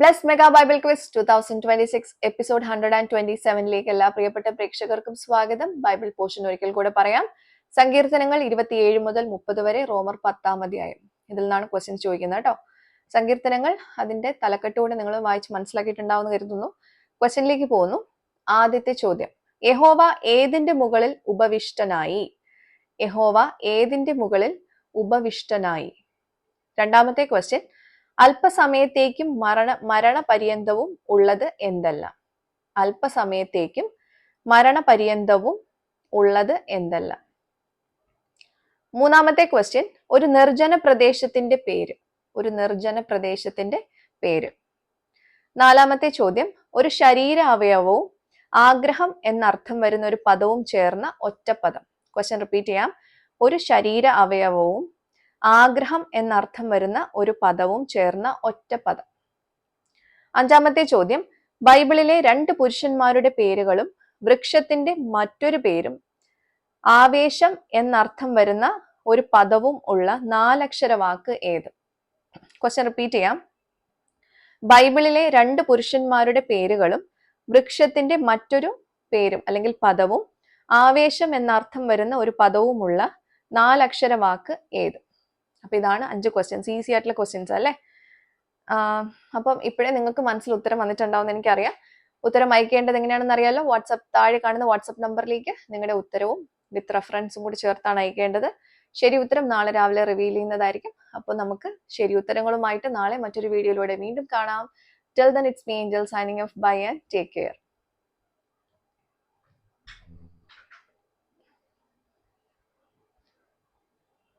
Bless mega Bible quiz 2026 episode 127ലേക്ക് എല്ലാ പ്രിയപ്പെട്ട പ്രേക്ഷകർക്കും സ്വാഗതം. ബൈബിൾ പോർഷൻ ഒരിക്കൽ കൂടെ പറയാം. സങ്കീർത്തനങ്ങൾ 27 മുതൽ 30 വരെ, റോമർ 10-ാം അധ്യായം. ഇതിൽ നിന്നാണ് ക്വസ്റ്റ്യൻസ് ചോദിക്കുന്നത് കേട്ടോ. സങ്കീർത്തനങ്ങൾ അതിന്റെ തലക്കെട്ടുകൂടെ നിങ്ങൾ വായിച്ച് മനസ്സിലാക്കിയിട്ടുണ്ടാവുമെന്ന് കരുതുന്നു. ക്വസ്റ്റ്യനിലേക്ക് പോകുന്നു. ആദ്യത്തെ ചോദ്യം, യഹോവ ഏതിന്റെ മുകളിൽ ഉപവിഷ്ടനായി? യഹോവ ഏതിന്റെ മുകളിൽ ഉപവിഷ്ടനായി? രണ്ടാമത്തെ ക്വസ്റ്റ്യൻ, അല്പസമയത്തേക്കും മരണപര്യന്തവും ഉള്ളത് എന്തല്ല? അല്പസമയത്തേക്കും മരണപര്യന്തവും ഉള്ളത് എന്തല്ല? മൂന്നാമത്തെ ക്വസ്റ്റ്യൻ, ഒരു നിർജ്ജന പ്രദേശത്തിന്റെ പേര്. ഒരു നിർജ്ജന പ്രദേശത്തിന്റെ പേര്. നാലാമത്തെ ചോദ്യം, ഒരു ശരീര അവയവവും ആഗ്രഹം എന്നർത്ഥം വരുന്ന ഒരു പദവും ചേർന്ന ഒറ്റപ്പദം. ക്വസ്റ്റ്യൻ റിപ്പീറ്റ് ചെയ്യാം. ഒരു ശരീര അവയവവും ആഗ്രഹം എന്നർത്ഥം വരുന്ന ഒരു പദവും ചേർന്ന ഒറ്റപ്പദം. അഞ്ചാമത്തെ ചോദ്യം, ബൈബിളിലെ 2 പുരുഷന്മാരുടെ പേരുകളും വൃക്ഷത്തിന്റെ മറ്റൊരു പേരും ആവേശം എന്നർത്ഥം വരുന്ന ഒരു പദവും ഉള്ള 4 അക്ഷര വാക്ക് ഏത്? ക്വസ്റ്റ്യൻ റിപ്പീറ്റ് ചെയ്യാം. ബൈബിളിലെ 2 പുരുഷന്മാരുടെ പേരുകളും വൃക്ഷത്തിന്റെ മറ്റൊരു പേരും അല്ലെങ്കിൽ പദവും ആവേശം എന്നർത്ഥം വരുന്ന ഒരു പദവുമുള്ള 4 അക്ഷര വാക്ക് ഏത്? അപ്പൊ ഇതാണ് 5 ക്വസ്റ്റ്യൻസ്. ഈസി ആയിട്ടുള്ള ക്വസ്റ്റ്യൻസ് അല്ലേ? അപ്പം ഇപ്പോഴേ നിങ്ങൾക്ക് മനസ്സിൽ ഉത്തരം വന്നിട്ടുണ്ടാവും എനിക്കറിയാം. ഉത്തരം അയക്കേണ്ടത് എങ്ങനെയാണെന്ന് അറിയാലോ. താഴെ കാണുന്ന വാട്സപ്പ് നമ്പറിലേക്ക് നിങ്ങളുടെ ഉത്തരവും വിത്ത് റെഫറൻസും കൂടി ചേർത്താണ് അയക്കേണ്ടത്. ശരി ഉത്തരം നാളെ രാവിലെ റിവീൽ ചെയ്യുന്നതായിരിക്കും. അപ്പോൾ നമുക്ക് ശരി ഉത്തരങ്ങളുമായിട്ട് നാളെ മറ്റൊരു വീഡിയോയിലൂടെ വീണ്ടും കാണാം. Till then, it's me Angel signing off. Bye and take care.